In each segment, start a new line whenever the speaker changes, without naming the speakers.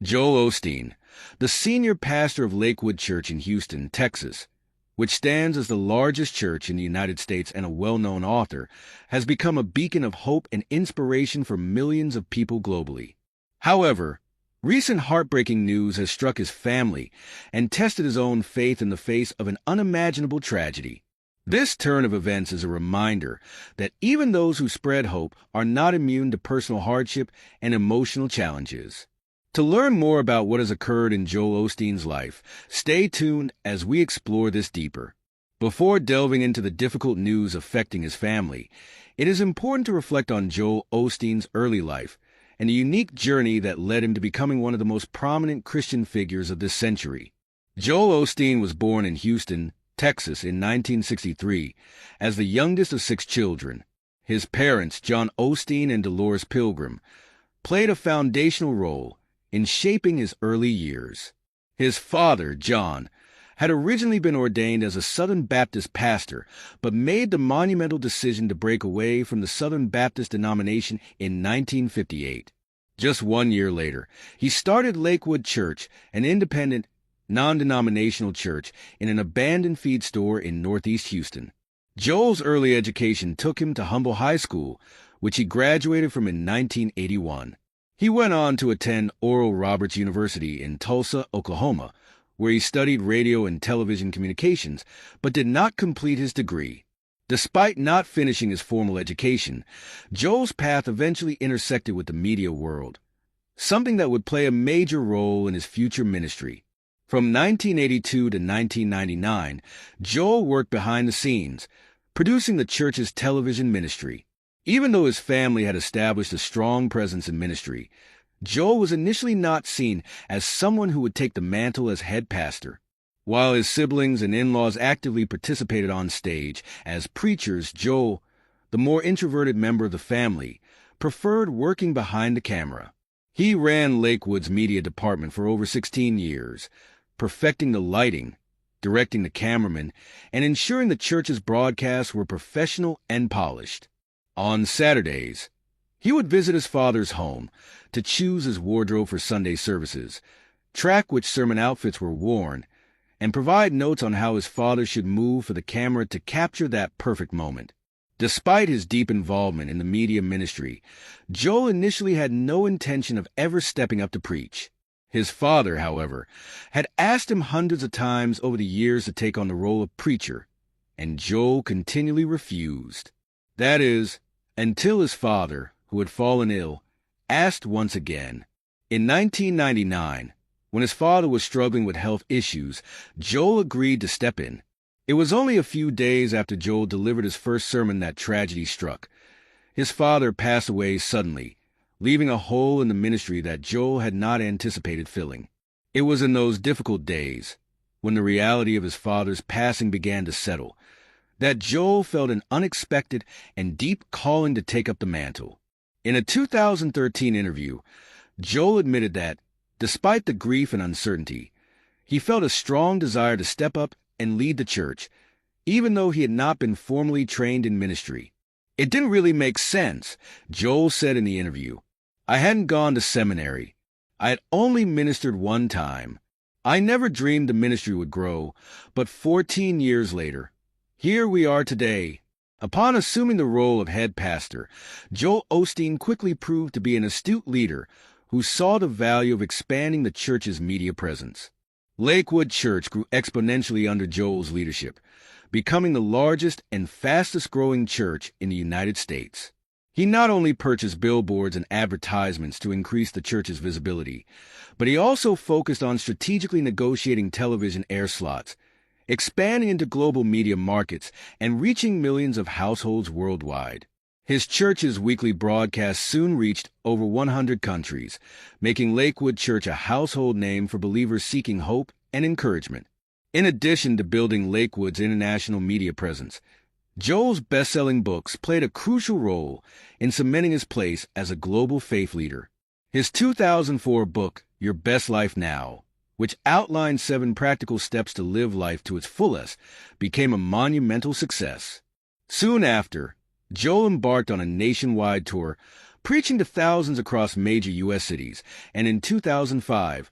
Joel Osteen, the senior pastor of Lakewood Church in Houston, Texas, which stands as the largest church in the United States and a well-known author, has become a beacon of hope and inspiration for millions of people globally. However, recent heartbreaking news has struck his family and tested his own faith in the face of an unimaginable tragedy. This turn of events is a reminder that even those who spread hope are not immune to personal hardship and emotional challenges. To learn more about what has occurred in Joel Osteen's life, stay tuned as we explore this deeper. Before delving into the difficult news affecting his family, it is important to reflect on Joel Osteen's early life and the unique journey that led him to becoming one of the most prominent Christian figures of this century. Joel Osteen was born in Houston, Texas in 1963 as the youngest of 6 children. His parents, John Osteen and Dolores Pilgrim, played a foundational role in shaping his early years. His father, John, had originally been ordained as a Southern Baptist pastor, but made the monumental decision to break away from the Southern Baptist denomination in 1958. Just 1 year later, he started Lakewood Church, an independent, non-denominational church in an abandoned feed store in Northeast Houston. Joel's early education took him to Humble High School, which he graduated from in 1981. He went on to attend Oral Roberts University in Tulsa, Oklahoma, where he studied radio and television communications, but did not complete his degree. Despite not finishing his formal education, Joel's path eventually intersected with the media world, something that would play a major role in his future ministry. From 1982 to 1999, Joel worked behind the scenes, producing the church's television ministry. Even though his family had established a strong presence in ministry, Joel was initially not seen as someone who would take the mantle as head pastor. While his siblings and in-laws actively participated on stage as preachers, Joel, the more introverted member of the family, preferred working behind the camera. He ran Lakewood's media department for over 16 years, perfecting the lighting, directing the cameramen, and ensuring the church's broadcasts were professional and polished. On Saturdays, he would visit his father's home to choose his wardrobe for Sunday services, track which sermon outfits were worn, and provide notes on how his father should move for the camera to capture that perfect moment. Despite his deep involvement in the media ministry, Joel initially had no intention of ever stepping up to preach. His father, however, had asked him hundreds of times over the years to take on the role of preacher, and Joel continually refused. That is, until his father, who had fallen ill, asked once again. In 1999, when his father was struggling with health issues, Joel agreed to step in. It was only a few days after Joel delivered his first sermon that tragedy struck. His father passed away suddenly, leaving a hole in the ministry that Joel had not anticipated filling. It was in those difficult days, when the reality of his father's passing began to settle, that Joel felt an unexpected and deep calling to take up the mantle. In a 2013 interview, Joel admitted that, despite the grief and uncertainty, he felt a strong desire to step up and lead the church, even though he had not been formally trained in ministry. It didn't really make sense, Joel said in the interview. I hadn't gone to seminary. I had only ministered one time. I never dreamed the ministry would grow, but 14 years later, here we are today. Upon assuming the role of head pastor, Joel Osteen quickly proved to be an astute leader who saw the value of expanding the church's media presence. Lakewood Church grew exponentially under Joel's leadership, becoming the largest and fastest-growing church in the United States. He not only purchased billboards and advertisements to increase the church's visibility, but he also focused on strategically negotiating television air slots, expanding into global media markets, and reaching millions of households worldwide. His church's weekly broadcasts soon reached over 100 countries, making Lakewood Church a household name for believers seeking hope and encouragement. In addition to building Lakewood's international media presence, Joel's best-selling books played a crucial role in cementing his place as a global faith leader. His 2004 book, Your Best Life Now, which outlined 7 practical steps to live life to its fullest, became a monumental success. Soon after, Joel embarked on a nationwide tour, preaching to thousands across major U.S. cities, and in 2005,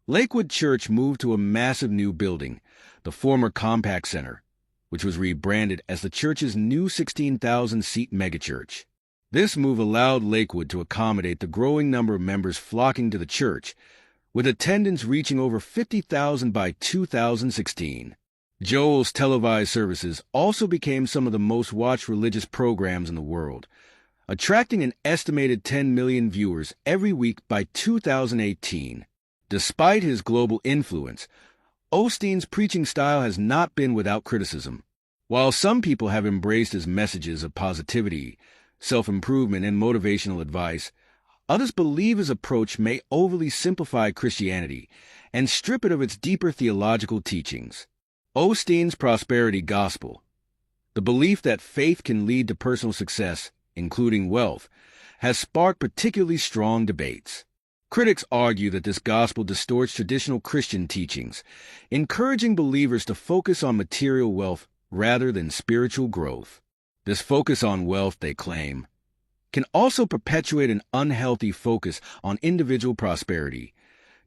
Lakewood Church moved to a massive new building, the former Compaq Center, which was rebranded as the church's new 16,000-seat megachurch. This move allowed Lakewood to accommodate the growing number of members flocking to the church, with attendance reaching over 50,000 by 2016. Joel's televised services also became some of the most watched religious programs in the world, attracting an estimated 10 million viewers every week by 2018. Despite his global influence, Osteen's preaching style has not been without criticism. While some people have embraced his messages of positivity, self-improvement, and motivational advice, others believe his approach may overly simplify Christianity and strip it of its deeper theological teachings. Osteen's prosperity gospel, the belief that faith can lead to personal success, including wealth, has sparked particularly strong debates. Critics argue that this gospel distorts traditional Christian teachings, encouraging believers to focus on material wealth rather than spiritual growth. This focus on wealth, they claim, can also perpetuate an unhealthy focus on individual prosperity,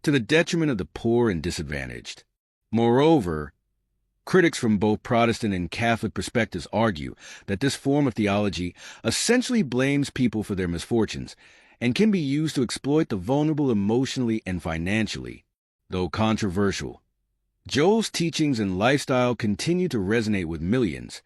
to the detriment of the poor and disadvantaged. Moreover, critics from both Protestant and Catholic perspectives argue that this form of theology essentially blames people for their misfortunes and can be used to exploit the vulnerable emotionally and financially. Though controversial, Joel's teachings and lifestyle continue to resonate with millions,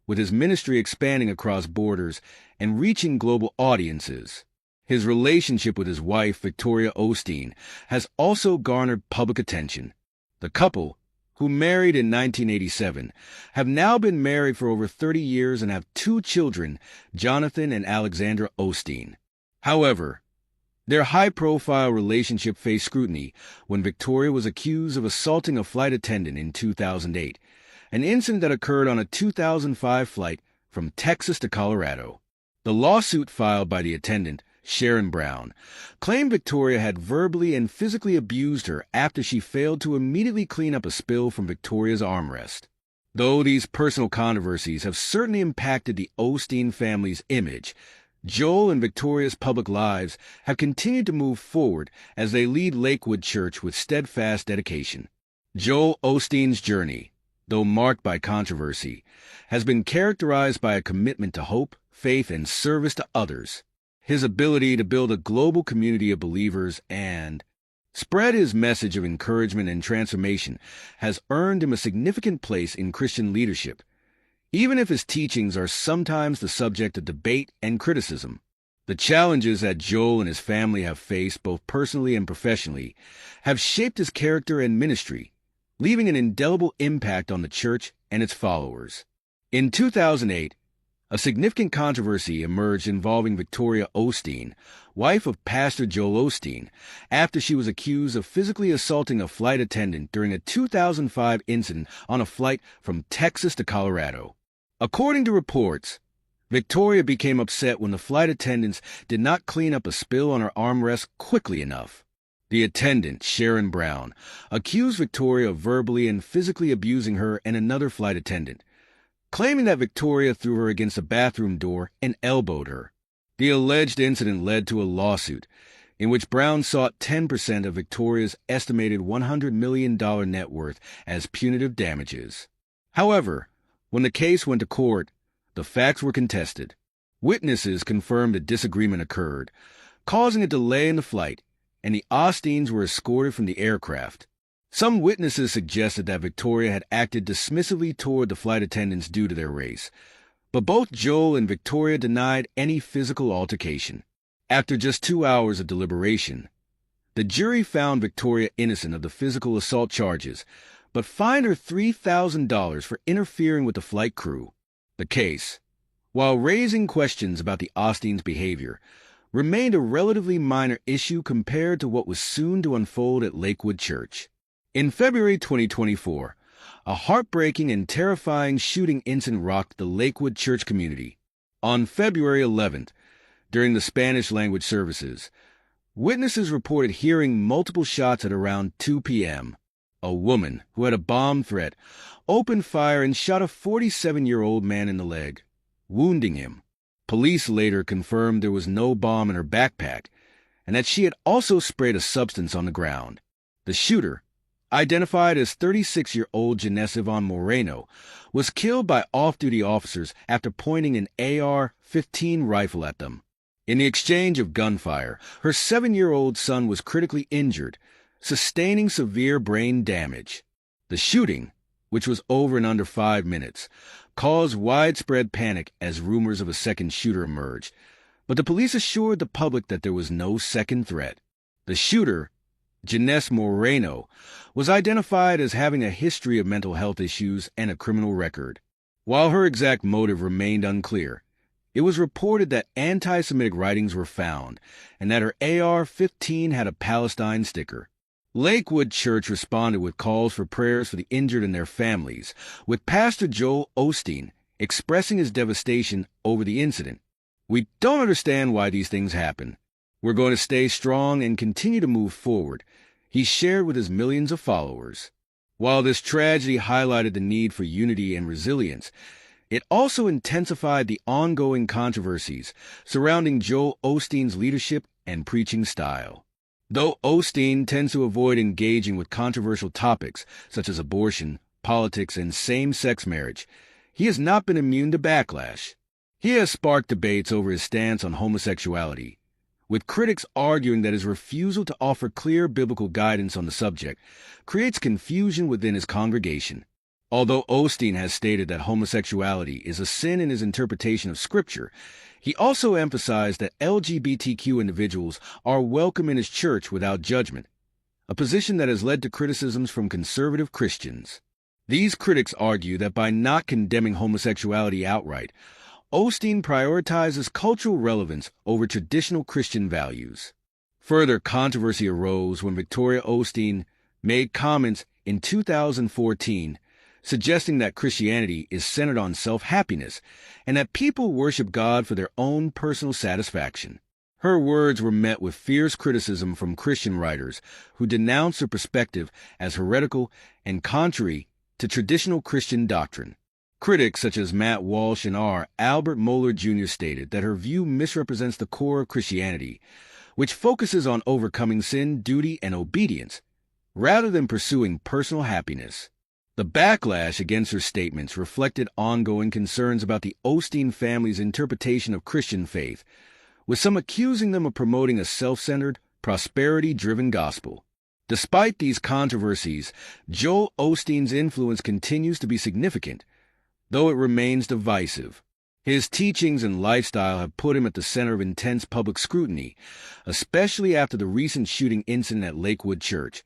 with his ministry expanding across borders and reaching global audiences. His relationship with his wife, Victoria Osteen, has also garnered public attention. The couple, who married in 1987, have now been married for over 30 years and have 2 children, Jonathan and Alexandra Osteen. However, their high-profile relationship faced scrutiny when Victoria was accused of assaulting a flight attendant in 2008, an incident that occurred on a 2005 flight from Texas to Colorado. The lawsuit filed by the attendant, Sharon Brown, claimed Victoria had verbally and physically abused her after she failed to immediately clean up a spill from Victoria's armrest. Though these personal controversies have certainly impacted the Osteen family's image, Joel and Victoria's public lives have continued to move forward as they lead Lakewood Church with steadfast dedication. Joel Osteen's journey, though marked by controversy, has been characterized by a commitment to hope, faith, and service to others. His ability to build a global community of believers and spread his message of encouragement and transformation has earned him a significant place in Christian leadership, even if his teachings are sometimes the subject of debate and criticism. The challenges that Joel and his family have faced, both personally and professionally, have shaped his character and ministry, leaving an indelible impact on the church and its followers. In 2008, a significant controversy emerged involving Victoria Osteen, wife of Pastor Joel Osteen, after she was accused of physically assaulting a flight attendant during a 2005 incident on a flight from Texas to Colorado. According to reports, Victoria became upset when the flight attendants did not clean up a spill on her armrest quickly enough. The attendant, Sharon Brown, accused Victoria of verbally and physically abusing her and another flight attendant, claiming that Victoria threw her against a bathroom door and elbowed her. The alleged incident led to a lawsuit, in which Brown sought 10% of Victoria's estimated $100 million net worth as punitive damages. However, when the case went to court, the facts were contested. Witnesses confirmed a disagreement occurred, causing a delay in the flight, and the Osteens were escorted from the aircraft. Some witnesses suggested that Victoria had acted dismissively toward the flight attendants due to their race, but both Joel and Victoria denied any physical altercation. After just 2 hours of deliberation, the jury found Victoria innocent of the physical assault charges, but fined her $3,000 for interfering with the flight crew. The case, while raising questions about the Osteens' behavior, remained a relatively minor issue compared to what was soon to unfold at Lakewood Church. In February 2024, a heartbreaking and terrifying shooting incident rocked the Lakewood Church community. On February 11th, during the Spanish-language services, witnesses reported hearing multiple shots at around 2 p.m. A woman who had a bomb threat opened fire and shot a 47-year-old man in the leg, wounding him. Police later confirmed there was no bomb in her backpack and that she had also sprayed a substance on the ground. The shooter, identified as 36-year-old Janessa Yvonne Moreno, was killed by off-duty officers after pointing an AR-15 rifle at them. In the exchange of gunfire, her 7-year-old son was critically injured, sustaining severe brain damage. The shooting, which was over in under 5 minutes, caused widespread panic as rumors of a second shooter emerged, but the police assured the public that there was no second threat. The shooter, Janessa Moreno, was identified as having a history of mental health issues and a criminal record. While her exact motive remained unclear, it was reported that anti-Semitic writings were found and that her AR-15 had a Palestine sticker. Lakewood Church responded with calls for prayers for the injured and their families, with Pastor Joel Osteen expressing his devastation over the incident. "We don't understand why these things happen. We're going to stay strong and continue to move forward," he shared with his millions of followers. While this tragedy highlighted the need for unity and resilience, it also intensified the ongoing controversies surrounding Joel Osteen's leadership and preaching style. Though Osteen tends to avoid engaging with controversial topics such as abortion, politics, and same-sex marriage, he has not been immune to backlash. He has sparked debates over his stance on homosexuality, with critics arguing that his refusal to offer clear biblical guidance on the subject creates confusion within his congregation. Although Osteen has stated that homosexuality is a sin in his interpretation of Scripture, he also emphasized that LGBTQ individuals are welcome in his church without judgment, a position that has led to criticisms from conservative Christians. These critics argue that by not condemning homosexuality outright, Osteen prioritizes cultural relevance over traditional Christian values. Further controversy arose when Victoria Osteen made comments in 2014 suggesting that Christianity is centered on self-happiness and that people worship God for their own personal satisfaction. Her words were met with fierce criticism from Christian writers who denounced her perspective as heretical and contrary to traditional Christian doctrine. Critics such as Matt Walsh and R. Albert Mohler Jr. stated that her view misrepresents the core of Christianity, which focuses on overcoming sin, duty, and obedience, rather than pursuing personal happiness. The backlash against her statements reflected ongoing concerns about the Osteen family's interpretation of Christian faith, with some accusing them of promoting a self-centered, prosperity-driven gospel. Despite these controversies, Joel Osteen's influence continues to be significant, though it remains divisive. His teachings and lifestyle have put him at the center of intense public scrutiny, especially after the recent shooting incident at Lakewood Church,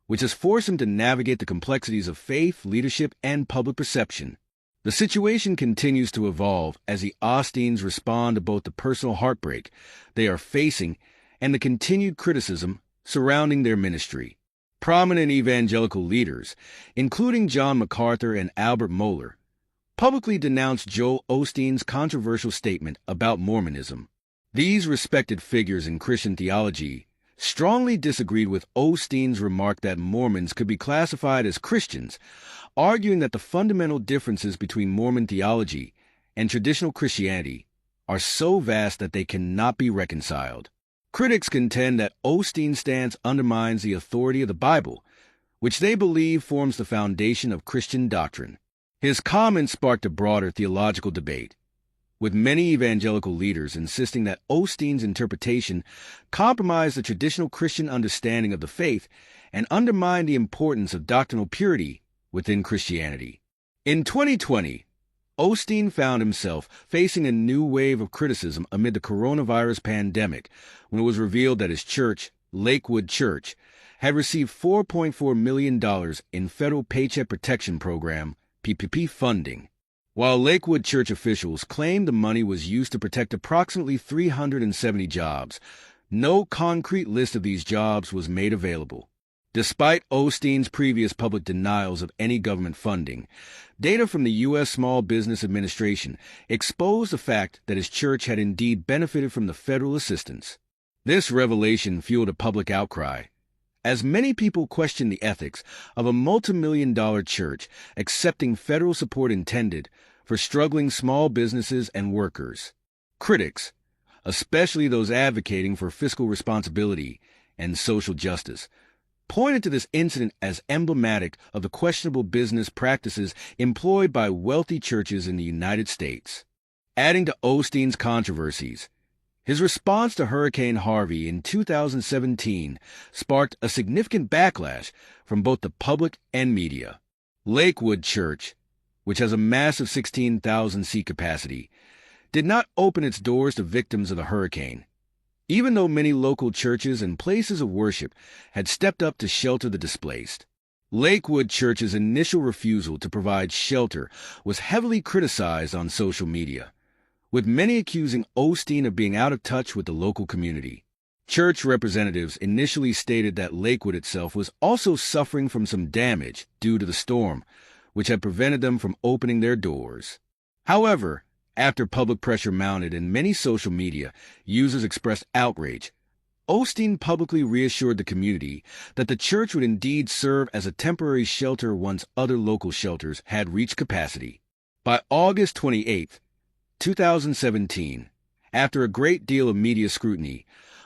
which has forced him to navigate the complexities of faith, leadership, and public perception. The situation continues to evolve as the Osteens respond to both the personal heartbreak they are facing and the continued criticism surrounding their ministry. Prominent evangelical leaders, including John MacArthur and Albert Mohler, publicly denounced Joel Osteen's controversial statement about Mormonism. These respected figures in Christian theology strongly disagreed with Osteen's remark that Mormons could be classified as Christians, arguing that the fundamental differences between Mormon theology and traditional Christianity are so vast that they cannot be reconciled. Critics contend that Osteen's stance undermines the authority of the Bible, which they believe forms the foundation of Christian doctrine. His comments sparked a broader theological debate, with many evangelical leaders insisting that Osteen's interpretation compromised the traditional Christian understanding of the faith and undermined the importance of doctrinal purity within Christianity. In 2020, Osteen found himself facing a new wave of criticism amid the coronavirus pandemic when it was revealed that his church, Lakewood Church, had received $4.4 million in Federal Paycheck Protection Program (PPP) funding. While Lakewood Church officials claimed the money was used to protect approximately 370 jobs, no concrete list of these jobs was made available. Despite Osteen's previous public denials of any government funding, data from the U.S. Small Business Administration exposed the fact that his church had indeed benefited from the federal assistance. This revelation fueled a public outcry, as many people questioned the ethics of a multimillion-dollar church accepting federal support intended for struggling small businesses and workers. Critics, especially those advocating for fiscal responsibility and social justice, pointed to this incident as emblematic of the questionable business practices employed by wealthy churches in the United States. Adding to Osteen's controversies, his response to Hurricane Harvey in 2017 sparked a significant backlash from both the public and media. Lakewood Church, which has a massive 16,000 seat capacity, did not open its doors to victims of the hurricane, even though many local churches and places of worship had stepped up to shelter the displaced. Lakewood Church's initial refusal to provide shelter was heavily criticized on social media, with many accusing Osteen of being out of touch with the local community. Church representatives initially stated that Lakewood itself was also suffering from some damage due to the storm, which had prevented them from opening their doors. However, after public pressure mounted and many social media users expressed outrage, Osteen publicly reassured the community that the church would indeed serve as a temporary shelter once other local shelters had reached capacity. By August 28, 2017, after a great deal of media scrutiny,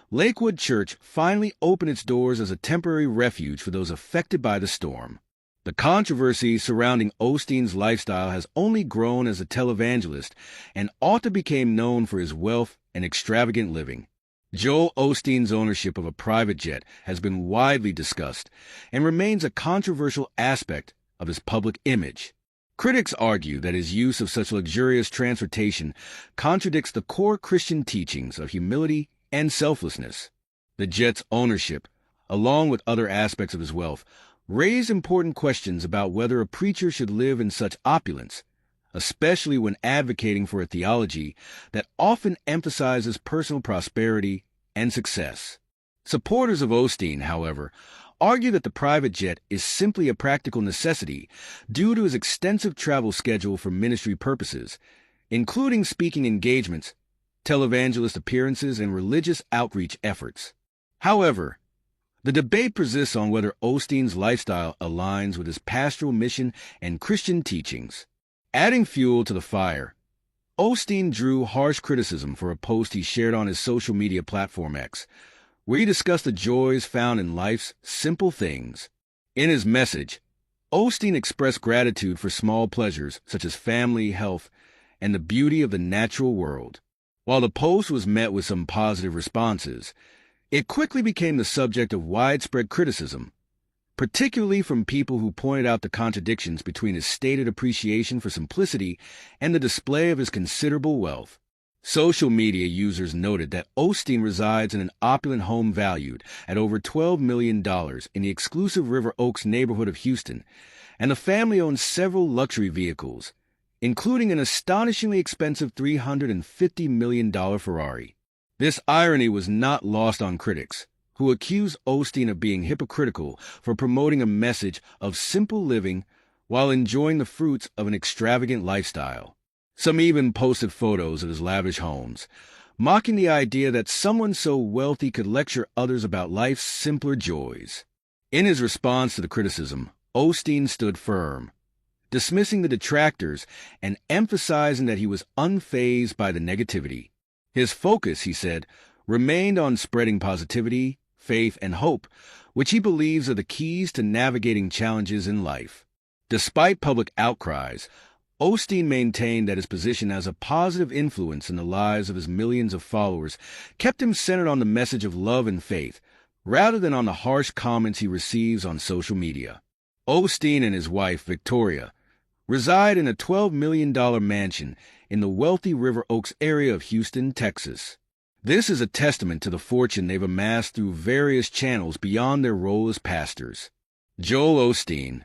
Lakewood Church finally opened its doors as a temporary refuge for those affected by the storm. The controversy surrounding Osteen's lifestyle has only grown as a televangelist and author became known for his wealth and extravagant living. Joel Osteen's ownership of a private jet has been widely discussed and remains a controversial aspect of his public image. Critics argue that his use of such luxurious transportation contradicts the core Christian teachings of humility and selflessness. The jet's ownership, along with other aspects of his wealth, raised important questions about whether a preacher should live in such opulence, especially when advocating for a theology that often emphasizes personal prosperity and success. Supporters of Osteen, however, argue that the private jet is simply a practical necessity due to his extensive travel schedule for ministry purposes, including speaking engagements, televangelist appearances, and religious outreach efforts. However, the debate persists on whether Osteen's lifestyle aligns with his pastoral mission and Christian teachings. Adding fuel to the fire, Osteen drew harsh criticism for a post he shared on his social media platform X, where he discussed the joys found in life's simple things. In his message, Osteen expressed gratitude for small pleasures such as family, health, and the beauty of the natural world. While the post was met with some positive responses, it quickly became the subject of widespread criticism, particularly from people who pointed out the contradictions between his stated appreciation for simplicity and the display of his considerable wealth. Social media users noted that Osteen resides in an opulent home valued at over $12 million in the exclusive River Oaks neighborhood of Houston, and the family owns several luxury vehicles, including an astonishingly expensive $350 million Ferrari. This irony was not lost on critics, who accused Osteen of being hypocritical for promoting a message of simple living while enjoying the fruits of an extravagant lifestyle. Some even posted photos of his lavish homes, mocking the idea that someone so wealthy could lecture others about life's simpler joys. In his response to the criticism, Osteen stood firm, dismissing the detractors and emphasizing that he was unfazed by the negativity. His focus, he said, remained on spreading positivity, faith, and hope, which he believes are the keys to navigating challenges in life. Despite public outcries, Osteen maintained that his position as a positive influence in the lives of his millions of followers kept him centered on the message of love and faith, rather than on the harsh comments he receives on social media. Osteen and his wife, Victoria, reside in a $12 million mansion in the wealthy River Oaks area of Houston, Texas. This is a testament to the fortune they've amassed through various channels beyond their role as pastors. Joel Osteen,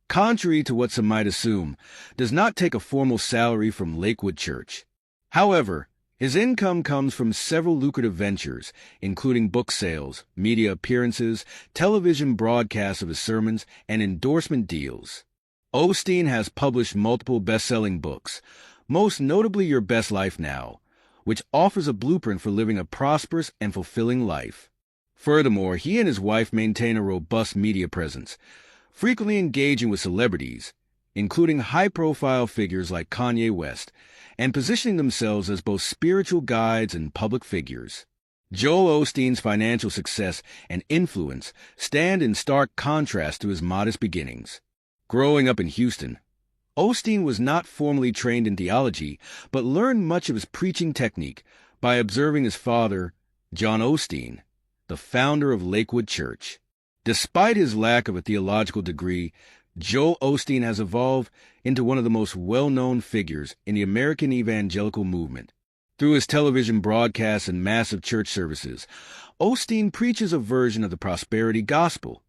contrary to what some might assume, does not take a formal salary from Lakewood Church. However, his income comes from several lucrative ventures, including book sales, media appearances, television broadcasts of his sermons, and endorsement deals. Osteen has published multiple best-selling books, most notably Your Best Life Now, which offers a blueprint for living a prosperous and fulfilling life. Furthermore, he and his wife maintain a robust media presence, frequently engaging with celebrities, including high-profile figures like Kanye West, and positioning themselves as both spiritual guides and public figures. Joel Osteen's financial success and influence stand in stark contrast to his modest beginnings. Growing up in Houston, Osteen was not formally trained in theology, but learned much of his preaching technique by observing his father, John Osteen, the founder of Lakewood Church. Despite his lack of a theological degree, Joel Osteen has evolved into one of the most well-known figures in the American evangelical movement. Through his television broadcasts and massive church services, Osteen preaches a version of the prosperity gospel,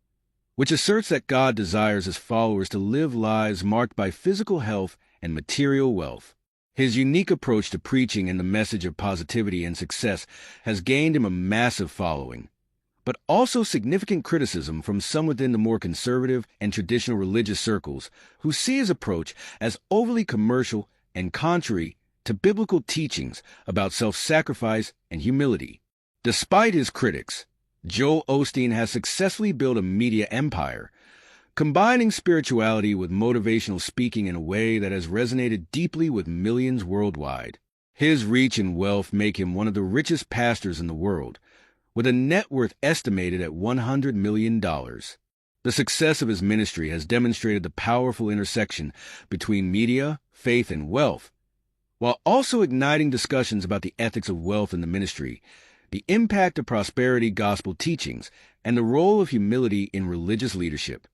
which asserts that God desires his followers to live lives marked by physical health and material wealth. His unique approach to preaching and the message of positivity and success has gained him a massive following, but also significant criticism from some within the more conservative and traditional religious circles who see his approach as overly commercial and contrary to biblical teachings about self-sacrifice and humility. Despite his critics, Joel Osteen has successfully built a media empire, combining spirituality with motivational speaking in a way that has resonated deeply with millions worldwide. His reach and wealth make him one of the richest pastors in the world, with a net worth estimated at $100 million. The success of his ministry has demonstrated the powerful intersection between media, faith, and wealth, while also igniting discussions about the ethics of wealth in the ministry, the impact of prosperity gospel teachings, and the role of humility in religious leadership.